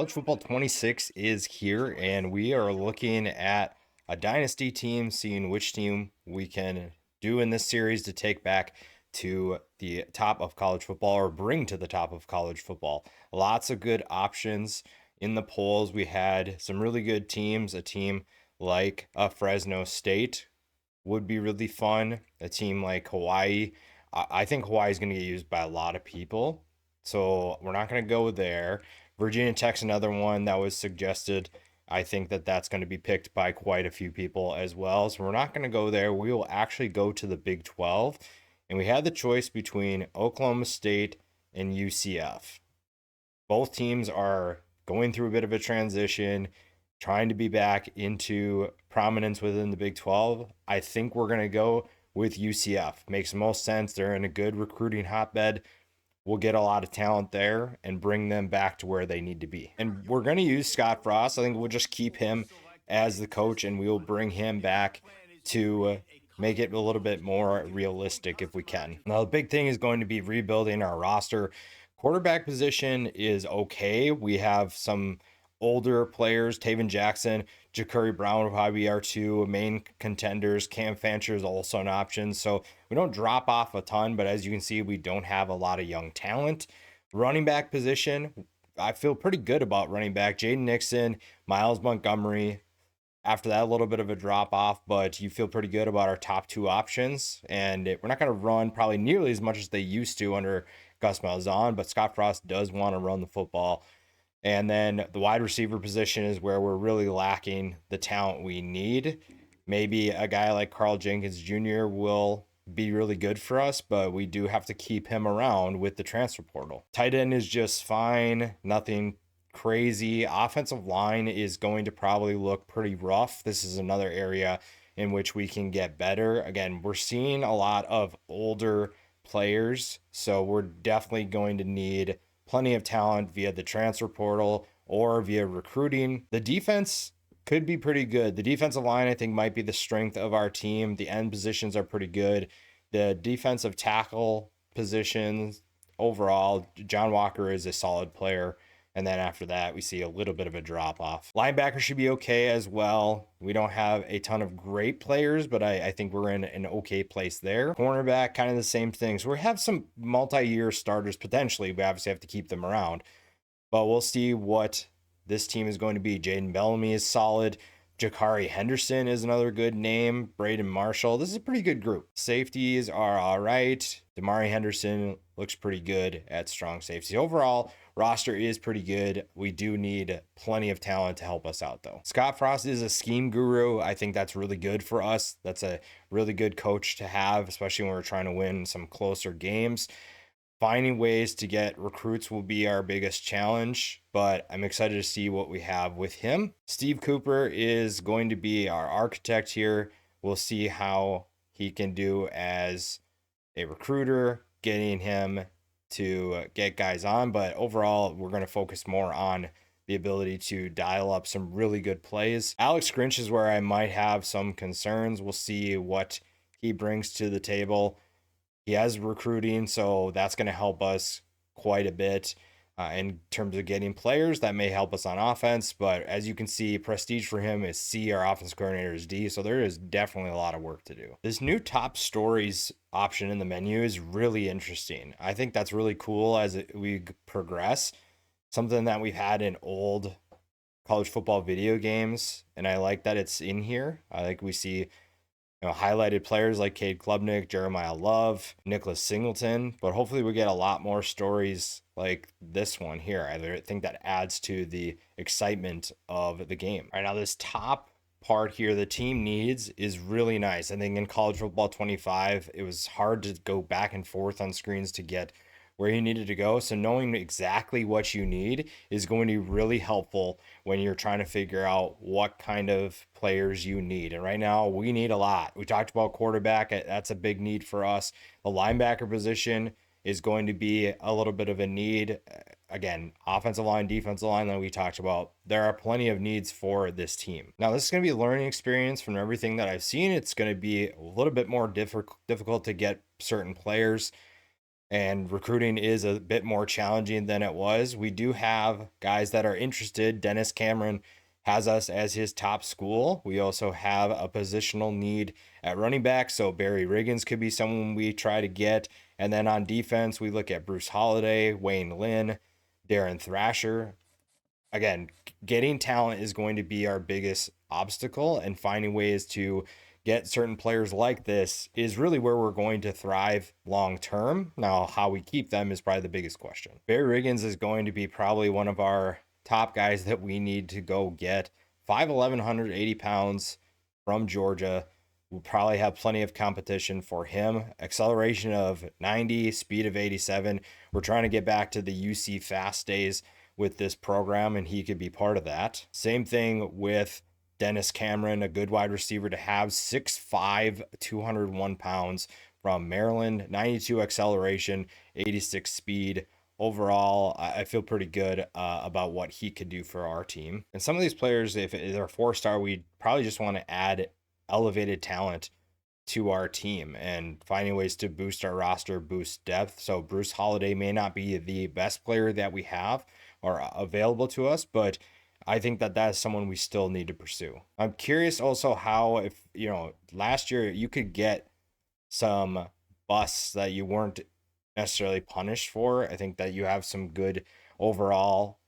College football 26 is here, and we are looking at a dynasty team, seeing which team we can do in this series to take back to the top of college football or bring to the top of college football. Lots of good options in the polls. We had some really good teams. A team like Fresno State would be really fun. A team like Hawaii. I think Hawaii is going to get used by a lot of people. So we're not going to go there. Virginia Tech's another one that was suggested. I think that that's going to be picked by quite a few people as well. So we're not going to go there. We will actually go to the Big 12. And we had the choice between Oklahoma State and UCF. Both teams are going through a bit of a transition, trying to be back into prominence within the Big 12. I think we're going to go with UCF. Makes the most sense. They're in a good recruiting hotbed. We'll get a lot of talent there and bring them back to where they need to be. And we're going to use Scott Frost. I think we'll just keep him as the coach and we will bring him back to make it a little bit more realistic if we can. Now, the big thing is going to be rebuilding our roster. Quarterback position is okay. We have some older players, Taven Jackson, Ja'Cory Brown will probably be our two main contenders. Cam Fancher is also an option. So we don't drop off a ton, but as you can see, we don't have a lot of young talent. Running back position, I feel pretty good about running back. Jaden Nixon, Miles Montgomery. After that, a little bit of a drop off, but you feel pretty good about our top two options. And we're not going to run probably nearly as much as they used to under Gus Malzahn, but Scott Frost does want to run the football. And then the wide receiver position is where we're really lacking the talent we need. Maybe a guy like Carl Jenkins Jr. will be really good for us, but we do have to keep him around with the transfer portal. Tight end is just fine, nothing crazy. Offensive line is going to probably look pretty rough. This is another area in which we can get better. Again, we're seeing a lot of older players, so we're definitely going to need plenty of talent via the transfer portal or via recruiting. The defense could be pretty good. The defensive line, I think, might be the strength of our team. The end positions are pretty good. The defensive tackle positions overall, John Walker is a solid player. And then after that, we see a little bit of a drop off. Linebacker should be okay as well. We don't have a ton of great players, but I think we're in an okay place there. Cornerback, kind of the same thing. So we have some multi-year starters potentially. We obviously have to keep them around. But we'll see what this team is going to be. Jaden Bellamy is solid. Jakari Henderson is another good name. Braden Marshall. This is a pretty good group. Safeties are all right. Damari Henderson looks pretty good at strong safety. Overall, roster is pretty good. We do need plenty of talent to help us out, though. Scott Frost is a scheme guru. I think that's really good for us. That's a really good coach to have, especially when we're trying to win some closer games. Finding ways to get recruits will be our biggest challenge, but I'm excited to see what we have with him. Steve Cooper is going to be our architect here. We'll see how he can do as a recruiter, getting him to get guys on, but overall, we're going to focus more on the ability to dial up some really good plays. Alex Grinch is where I might have some concerns. We'll see what he brings to the table. He has recruiting, so that's going to help us quite a bit in terms of getting players. That may help us on offense, but as you can see, prestige for him is C, our offense coordinator is D, so there is definitely a lot of work to do. This new top stories option in the menu is really interesting. I think that's really cool as we progress. Something that we've had in old college football video games, and I like that it's in here. I like we see highlighted players like Cade Klubnik, Jeremiah Love, Nicholas Singleton, but hopefully we get a lot more stories like this one here. I think that adds to the excitement of the game. All right, now this top part here, the team needs, is really nice. I think in college football 25, it was hard to go back and forth on screens to get where you needed to go. So knowing exactly what you need is going to be really helpful when you're trying to figure out what kind of players you need. And right now we need a lot. We talked about quarterback. That's a big need for us. The linebacker position is going to be a little bit of a need. Again, offensive line, defensive line that we talked about. There are plenty of needs for this team. Now, this is going to be a learning experience from everything that I've seen. It's going to be a little bit more difficult to get certain players. and recruiting is a bit more challenging than it was. We do have guys that are interested. Dennis Cameron has us as his top school. We also have a positional need at running back, so Barry Riggins could be someone we try to get. And then on defense, we look at Bruce Holiday, Wayne Lynn, Darren Thrasher. Again, getting talent is going to be our biggest obstacle, and finding ways to get certain players like this is really where we're going to thrive long term. Now, how we keep them is probably the biggest question. Barry Riggins is going to be probably one of our top guys that we need to go get. 5'11", 180 pounds from Georgia. We'll probably have plenty of competition for him. Acceleration of 90, speed of 87. We're trying to get back to the UC Fast days with this program, and he could be part of that. Same thing with Dennis Cameron, a good wide receiver to have. 6'5", 201 pounds from Maryland. 92 acceleration, 86 speed. Overall, I feel pretty good about what he could do for our team. And some of these players, if they're 4-star, we probably just want to add elevated talent to our team and finding ways to boost our roster, boost depth. So Bruce Holiday may not be the best player that we have or available to us, but I think that that's someone we still need to pursue. I'm curious also how, if, last year you could get some busts that you weren't necessarily punished for. I think that you have some good overall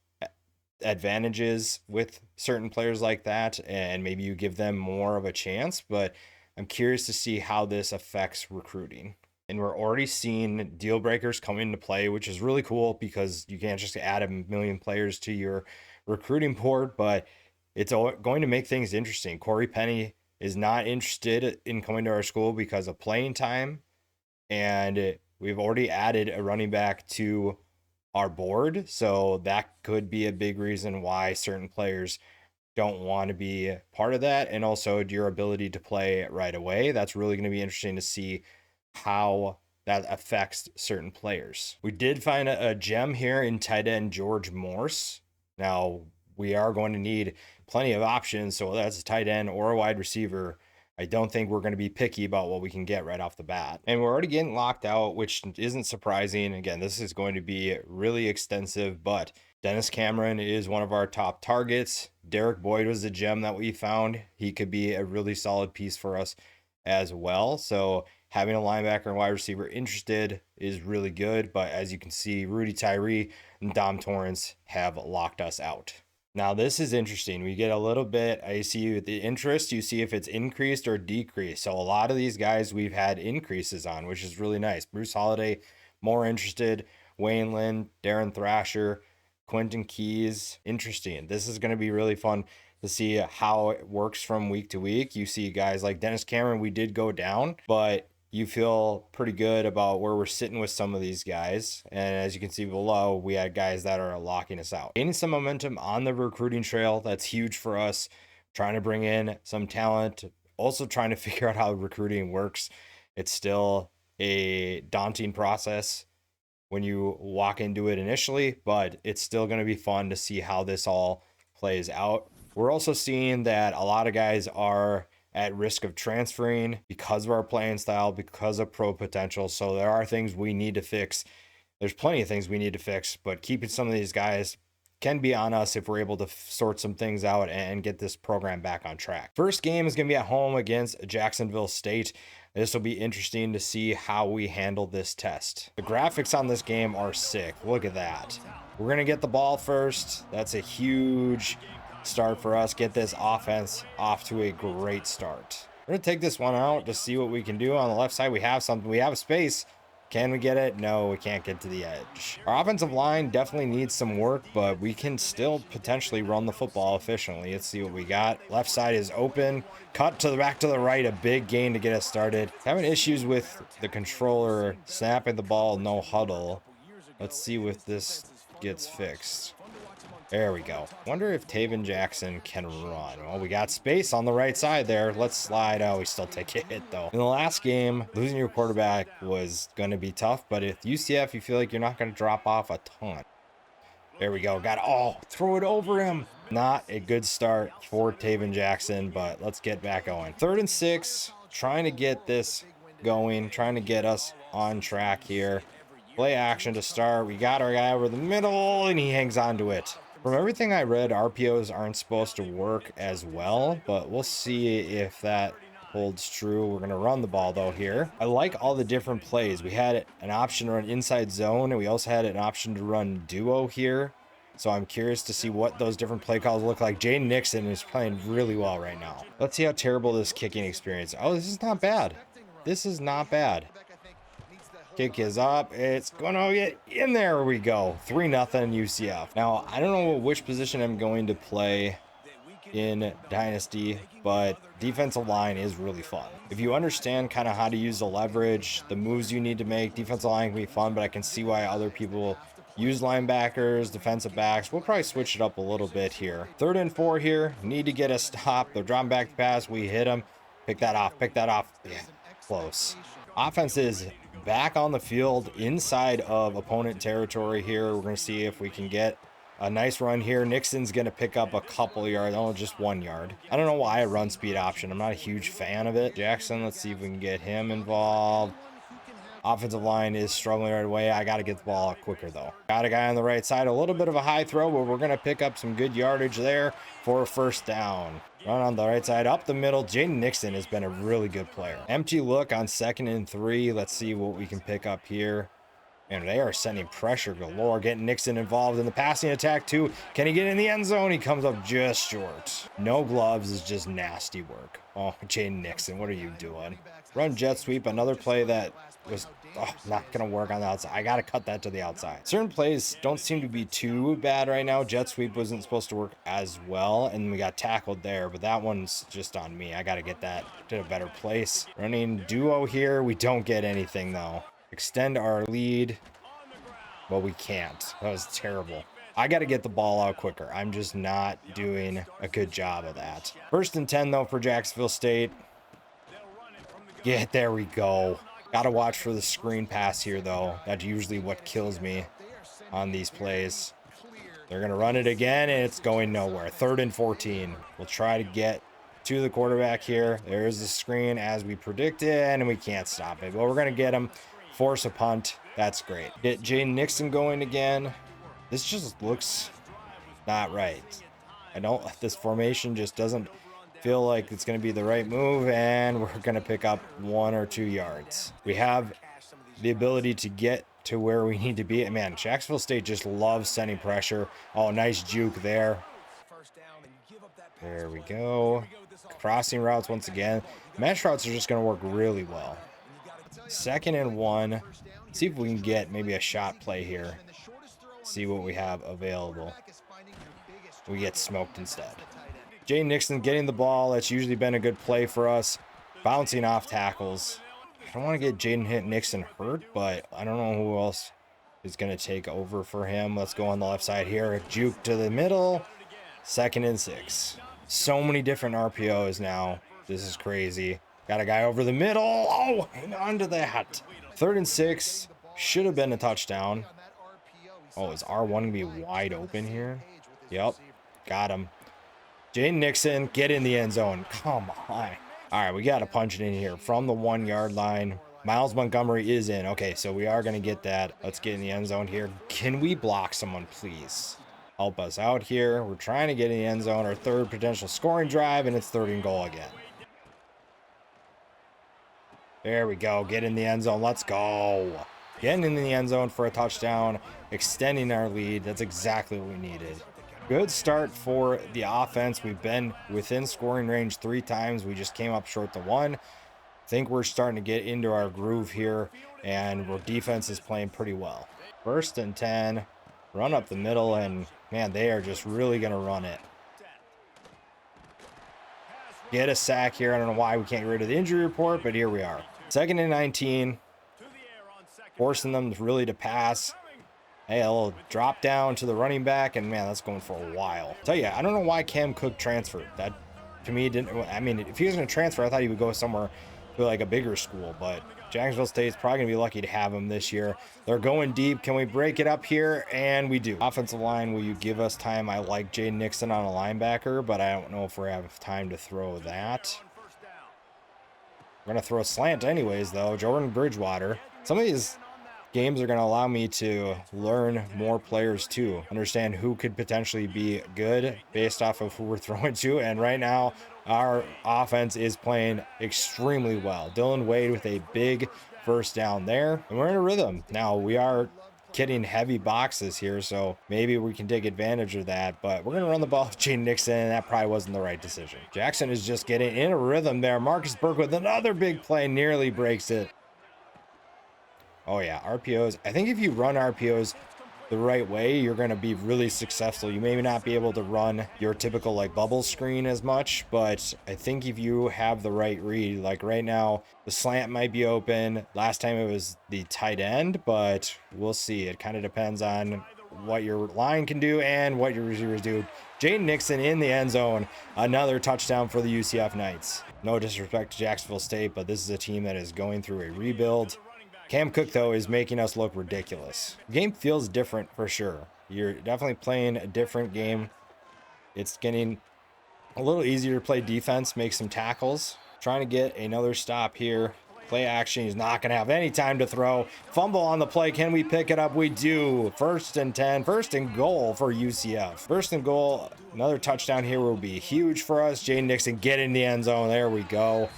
advantages with certain players like that, and maybe you give them more of a chance, but I'm curious to see how this affects recruiting. And we're already seeing deal breakers come into play, which is really cool because you can't just add a million players to your recruiting board, but it's going to make things interesting. Corey Penny is not interested in coming to our school because of playing time, and we've already added a running back to our board, so that could be a big reason why certain players don't want to be part of that. And also your ability to play right away. That's really going to be interesting to see how that affects certain players. We did find a gem here in tight end George Morse. Now, we are going to need plenty of options, so that's a tight end or a wide receiver. I don't think we're going to be picky about what we can get right off the bat. And we're already getting locked out, which isn't surprising. Again, this is going to be really extensive, but Dennis Cameron is one of our top targets. Derek Boyd was the gem that we found. He could be a really solid piece for us as well. So having a linebacker and wide receiver interested is really good. But as you can see, Rudy Tyree and Dom Torrance have locked us out. Now, this is interesting. We get a little bit, I see the interest, you see if it's increased or decreased. So a lot of these guys we've had increases on, which is really nice. Bruce Holiday, more interested. Wayne Lynn, Darren Thrasher, Quentin Keys, interesting. This is going to be really fun to see how it works from week to week. You see guys like Dennis Cameron, we did go down, but you feel pretty good about where we're sitting with some of these guys. And as you can see below, we had guys that are locking us out. Gaining some momentum on the recruiting trail, that's huge for us. Trying to bring in some talent, also trying to figure out how recruiting works. It's still a daunting process when you walk into it initially, but it's still going to be fun to see how this all plays out. We're also seeing that a lot of guys are at risk of transferring because of our playing style, because of pro potential. So there are things we need to fix. There's plenty of things we need to fix, but keeping some of these guys can be on us if we're able to sort some things out and get this program back on track. First game is going to be at home against Jacksonville State. This will be interesting to see how we handle this test. The graphics on this game are sick. Look at that. We're going to get the ball first. That's a huge start for us. Get this offense off to a great start. We're going to take this one out to see what we can do. On the left side, we have something. We have space. Can we get it? No, we can't get to the edge. Our offensive line definitely needs some work, but we can still potentially run the football efficiently. Let's see what we got. Left side is open. Cut to the back to the right. A big gain to get us started. Having issues with the controller snapping the ball, no huddle. Let's see if this gets fixed. There we go. Wonder if Taven Jackson can run. Well, we got space on the right side there. Let's slide. Oh, we still take a hit, though. In the last game, losing your quarterback was going to be tough, but if UCF, you feel like you're not going to drop off a ton. There we go. Throw it over him. Not a good start for Taven Jackson, but let's get back going. 3rd and 6, trying to get this going, trying to get us on track here. Play action to start. We got our guy over the middle, and he hangs on to it. From everything I read, RPOs aren't supposed to work as well, but we'll see if that holds true. We're going to run the ball, though, here. I like all the different plays. We had an option to run inside zone, and we also had an option to run duo here. So I'm curious to see what those different play calls look like. Jaden Nixon is playing really well right now. Let's see how terrible this kicking experience. Oh, this is not bad. This is not bad. Kick is up. It's going to get in there. We go. 3-0 UCF. Now, I don't know which position I'm going to play in Dynasty, but defensive line is really fun. If you understand kind of how to use the leverage, the moves you need to make, defensive line can be fun, but I can see why other people use linebackers, defensive backs. We'll probably switch it up a little bit here. 3rd and 4 here. Need to get a stop. They're dropping back to pass. We hit them. Pick that off. Pick that off. Yeah, close. Offense is back on the field inside of opponent territory here. We're going to see if we can get a nice run here. Nixon's going to pick up a couple yards. Oh, just 1 yard. I don't know why I run speed option. I'm not a huge fan of it. Jackson, let's see if we can get him involved. Offensive line is struggling right away. I got to get the ball out quicker, though. Got a guy on the right side. A little bit of a high throw, but we're going to pick up some good yardage there for a first down. Run on the right side, up the middle. Jaden Nixon has been a really good player. Empty look on 2nd and 3. Let's see what we can pick up here. And they are sending pressure galore, getting Nixon involved in the passing attack too. Can he get in the end zone? He comes up just short. No gloves is just nasty work. Oh, Jaden Nixon, what are you doing? Run jet sweep, another play that was not going to work on the outside. I got to cut that to the outside. Certain plays don't seem to be too bad right now. Jet sweep wasn't supposed to work as well, and we got tackled there, but that one's just on me. I got to get that to a better place. Running duo here. We don't get anything, though. Extend our lead. Well, we can't. That was terrible. I got to get the ball out quicker. I'm just not doing a good job of that. 1st and 10, though, for Jacksonville State. Yeah, there we go. Got to watch for the screen pass here, though. That's usually what kills me on these plays. They're going to run it again, and it's going nowhere. 3rd and 14. We'll try to get to the quarterback here. There's the screen as we predicted, and we can't stop it. But we're going to get him. Force a punt. That's great. Get Jaden Nixon going again. This just looks not right. This formation just doesn't feel like it's going to be the right move, and we're going to pick up 1 or 2 yards. We have the ability to get to where we need to be. Man, Jacksonville State just loves sending pressure. Oh, nice juke there. There we go. Crossing routes once again. Mesh routes are just going to work really well. 2nd and 1. See if we can get maybe a shot play here. See what we have available. We get smoked instead. Jay Nixon getting the ball. That's usually been a good play for us. Bouncing off tackles. I don't want to get Jaden Nixon hurt, but I don't know who else is going to take over for him. Let's go on the left side here. Juke to the middle. 2nd and 6. So many different RPOs now. This is crazy. Got a guy over the middle. Oh, hang on to that. 3rd and 6. Should have been a touchdown. Oh, is R1 going to be wide open here? Yep. Got him. Jaden Nixon, get in the end zone. Come on. All right, we got to punch it in here from the 1 yard line. Miles Montgomery is in. Okay, so we are going to get that. Let's get in the end zone here. Can we block someone, please? Help us out here. We're trying to get in the end zone. Our 3rd potential scoring drive, and it's 3rd and goal again. There we go. Get in the end zone. Let's go. Getting in the end zone for a touchdown. Extending our lead. That's exactly what we needed. Good start for the offense. We've been within scoring range 3 times. We just came up short to 1. Think we're starting to get into our groove here, and our defense is playing pretty well. 1st and 10. Run up the middle, and, man, they are just really going to run it. Get a sack here. I don't know why we can't get rid of the injury report, but here we are. 2nd and 19. Forcing them really to pass. Hey, a little drop down to the running back, and man, that's going for a while. Tell you, I don't know why Cam Cook transferred. That, to me, didn't. I mean, if he was going to transfer, I thought he would go somewhere to like a bigger school, but Jacksonville State's probably going to be lucky to have him this year. They're going deep. Can we break it up here? And we do. Offensive line, will you give us time? I like Jaden Nixon on a linebacker, but I don't know if we have time to throw that. We're going to throw a slant anyways, though. Jordan Bridgewater. Some of these games are going to allow me to learn more players too, understand who could potentially be good based off of who we're throwing to. And right now, our offense is playing extremely well. Dylan Wade with a big first down there, and we're in a rhythm. Now, we are getting heavy boxes here, so maybe we can take advantage of that, but we're going to run the ball with Jaden Nixon, and that probably wasn't the right decision. Jackson is just getting in a rhythm there. Marcus Burke with another big play, nearly breaks it. Oh yeah, RPOs. I think if you run RPOs the right way, you're going to be really successful. You may not be able to run your typical like bubble screen as much, but I think if you have the right read, like right now, the slant might be open. Last time it was the tight end, but we'll see. It kind of depends on what your line can do and what your receivers do. Jaden Nixon in the end zone. Another touchdown for the UCF Knights. No disrespect to Jacksonville State, but this is a team that is going through a rebuild. Cam Cook, though, is making us look ridiculous. The game feels different for sure. You're definitely playing a different game. It's getting a little easier to play defense, make some tackles. Trying to get another stop here. Play action. He's not going to have any time to throw. Fumble on the play. Can we pick it up? We do. 1st and 10. 1st and goal for UCF. 1st and goal. Another touchdown here will be huge for us. Jaden Nixon get in the end zone. There we go.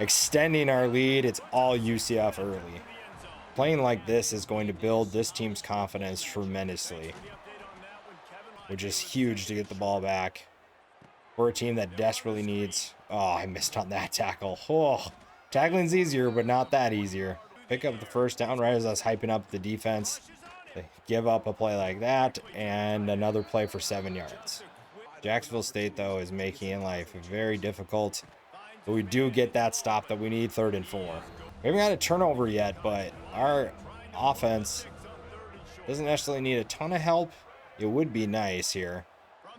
Extending our lead. It's all UCF early. Playing like this is going to build this team's confidence tremendously, which is huge to get the ball back. We're a team that desperately needs... Oh, I missed on that tackle. Oh, tackling's easier, but not that easier. Pick up the first down right as I was hyping up the defense. They give up a play like that, and another play for 7 yards. Jacksonville State, though, is making life very difficult. But we do get that stop that we need, 3rd and 4. We haven't got a turnover yet, but our offense doesn't necessarily need a ton of help. It would be nice here.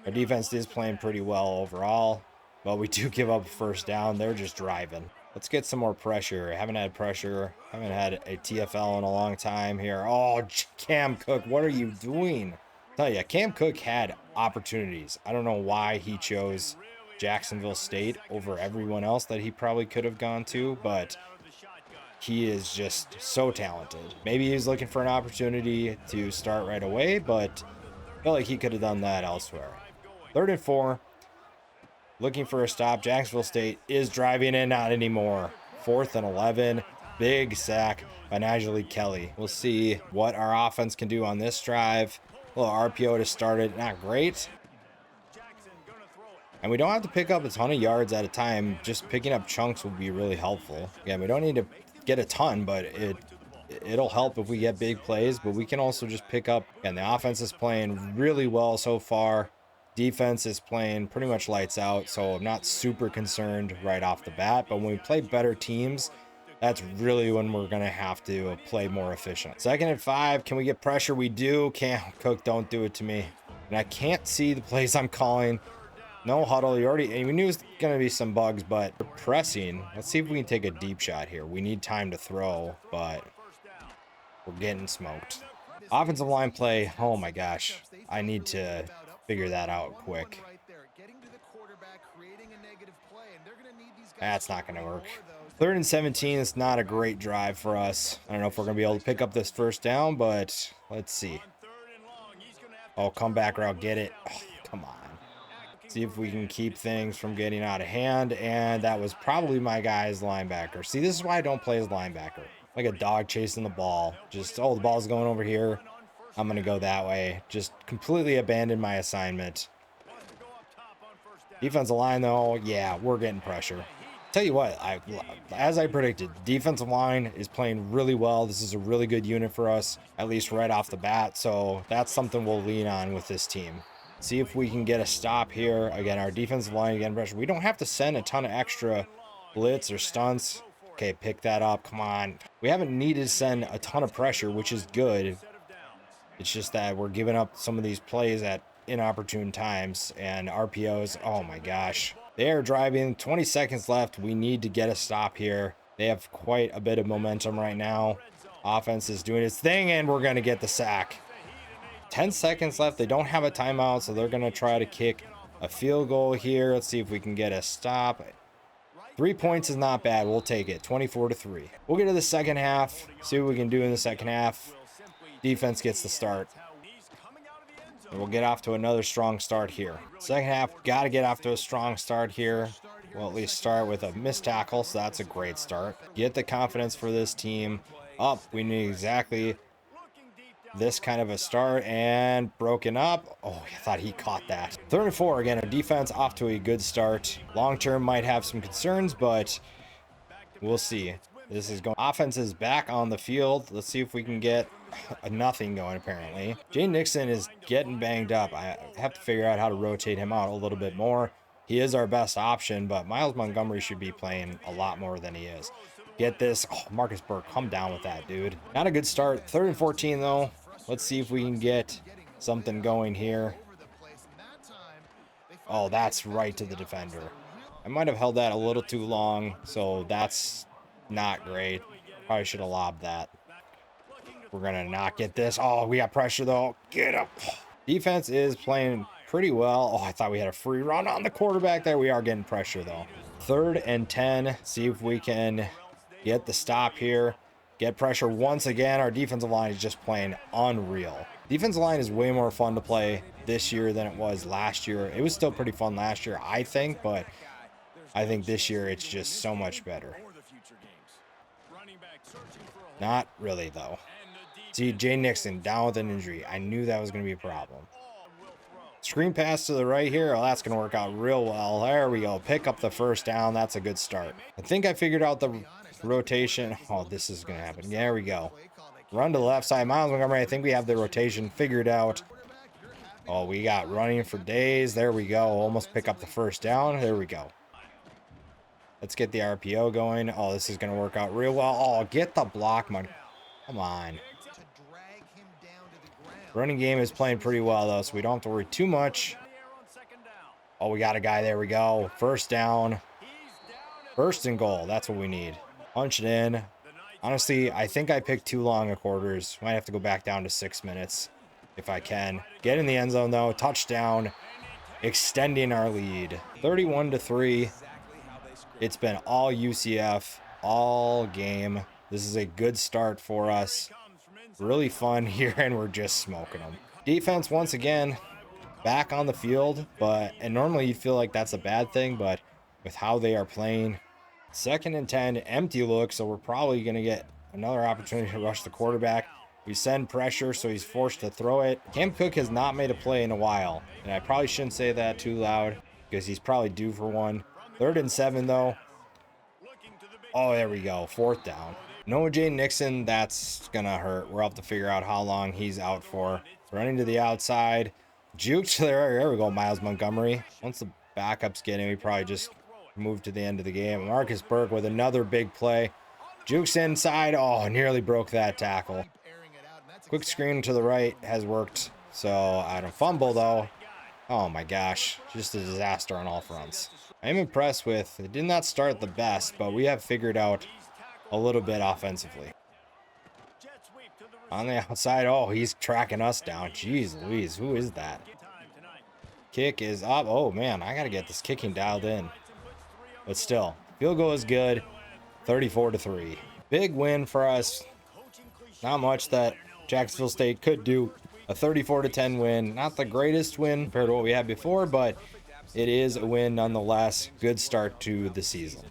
Our defense is playing pretty well overall, but we do give up a first down. They're just driving. Let's get some more pressure. I haven't had pressure. I haven't had a TFL in a long time here. Oh, Cam Cook, what are you doing? I tell you, Cam Cook had opportunities. I don't know why he chose Jacksonville State over everyone else that he probably could have gone to, but he is just so talented. Maybe he's looking for an opportunity to start right away, but I feel like he could have done that elsewhere. 3rd and 4. Looking for a stop. Jacksonville State is driving in, not anymore. 4th and 11. Big sack by Nigel Kelly. We'll see what our offense can do on this drive. A little RPO to start it. Not great. And we don't have to pick up a ton of yards at a time. Just picking up chunks would be really helpful. Again, we don't need to get a ton, but it'll help if we get big plays, but we can also just pick up. And the offense is playing really well so far. Defense is playing pretty much lights out, so I'm not super concerned right off the bat, but when we play better teams, that's really when we're going to have to play more efficient. 2nd and 5. Can we get pressure? We do. Cam Cook, don't do it to me. And I can't see the plays I'm calling. No huddle. We knew it was going to be some bugs, but we're pressing. Let's see if we can take a deep shot here. We need time to throw, but we're getting smoked. Offensive line play. Oh my gosh. I need to figure that out quick. That's not going to work. 3rd and 17 is not a great drive for us. I don't know if we're going to be able to pick up this first down, but let's see. Oh, comeback route. Get it. Oh, come on. See if we can keep things from getting out of hand. And that was probably my guy's linebacker. See, this is why I don't play as linebacker. Like a dog chasing the ball. Just, oh, the ball's going over here. I'm going to go that way. Just completely abandoned my assignment. Defensive line, though, yeah, we're getting pressure. Tell you what, as I predicted, defensive line is playing really well. This is a really good unit for us, at least right off the bat. So that's something we'll lean on with this team. See if we can get a stop here. Again, our defensive line getting pressure. We don't have to send a ton of extra blitz or stunts. Okay, pick that up. Come on. We haven't needed to send a ton of pressure, which is good. It's just that we're giving up some of these plays at inopportune times. And RPOs, oh my gosh. They are driving. 20 seconds left. We need to get a stop here. They have quite a bit of momentum right now. Offense is doing its thing, and we're going to get the sack. 10 seconds left. They don't have a timeout, so they're going to try to kick a field goal here. Let's see if we can get a stop. 3 points is not bad. We'll take it. 24-3. We'll get to the second half. See what we can do in the second half. Defense gets the start. And we'll get off to another strong start here. Second half, got to get off to a strong start here. We'll at least start with a missed tackle, so that's a great start. Get the confidence for this team up. We need exactly this kind of a start, and broken up. Oh, I thought he caught that. 3rd and 4. Again, our defense off to a good start. Long term might have some concerns, but we'll see. This is going. Offense is back on the field. Let's see if we can get a nothing going, apparently. Jay Nixon is getting banged up. I have to figure out how to rotate him out a little bit more. He is our best option, but Miles Montgomery should be playing a lot more than he is. Get this. Oh, Marcus Burke, come down with that, dude. Not a good start. 3rd and 14, though. Let's see if we can get something going here. Oh, that's right to the defender. I might have held that a little too long, so that's not great. Probably should have lobbed that. We're going to not get this. Oh, we got pressure, though. Get up. Defense is playing pretty well. Oh, I thought we had a free run on the quarterback there. We are getting pressure, though. 3rd and 10. See if we can get the stop here. Get pressure once again. Our defensive line is just playing unreal. Defensive line is way more fun to play this year than it was last year. It was still pretty fun last year, I think, but I think this year it's just so much better. Not really, though. See, Jay Nixon down with an injury. I knew that was going to be a problem. Screen pass to the right here. Oh, that's going to work out real well. There we go. Pick up the first down. That's a good start. I think I figured out the rotation. Oh, this is going to happen. There we go. Run to the left side. Miles Montgomery, I think we have the rotation figured out. Oh, we got running for days. There we go. Almost pick up the first down. There we go. Let's get the RPO going. Oh, this is going to work out real well. Oh, get the block, man. Come on. Running game is playing pretty well, though, so we don't have to worry too much. Oh, we got a guy. There we go. First down. 1st and goal. That's what we need. Punch it in. Honestly, I think I picked too long of quarters. Might have to go back down to 6 minutes if I can. Get in the end zone, though. Touchdown. Extending our lead. 31-3. It's been all UCF all game. This is a good start for us. Really fun here, and we're just smoking them. Defense, once again, back on the field, and normally you'd feel like that's a bad thing, but with how they are playing, 2nd and 10, empty look, so we're probably going to get another opportunity to rush the quarterback. We send pressure, so he's forced to throw it. Cam Cook has not made a play in a while, and I probably shouldn't say that too loud because he's probably due for one. 3rd and 7, though. Oh, there we go. 4th down. No Jay Nixon, that's going to hurt. We'll have to figure out how long he's out for. Running to the outside. Juked there. There we go, Miles Montgomery. Once the backups get in, we probably just move to the end of the game. Marcus Burke with another big play. Jukes inside. Oh, nearly broke that tackle. Quick screen to the right has worked. So, I don't fumble, though. Oh, my gosh. Just a disaster on all fronts. I'm impressed with, it did not start the best, but we have figured out a little bit offensively. On the outside, oh, he's tracking us down. Jeez Louise, who is that? Kick is up. Oh, man, I got to get this kicking dialed in. But still, field goal is good. 34-3. Big win for us. Not much that Jacksonville State could do. A 34-10 win. Not the greatest win compared to what we had before, but it is a win nonetheless. Good start to the season.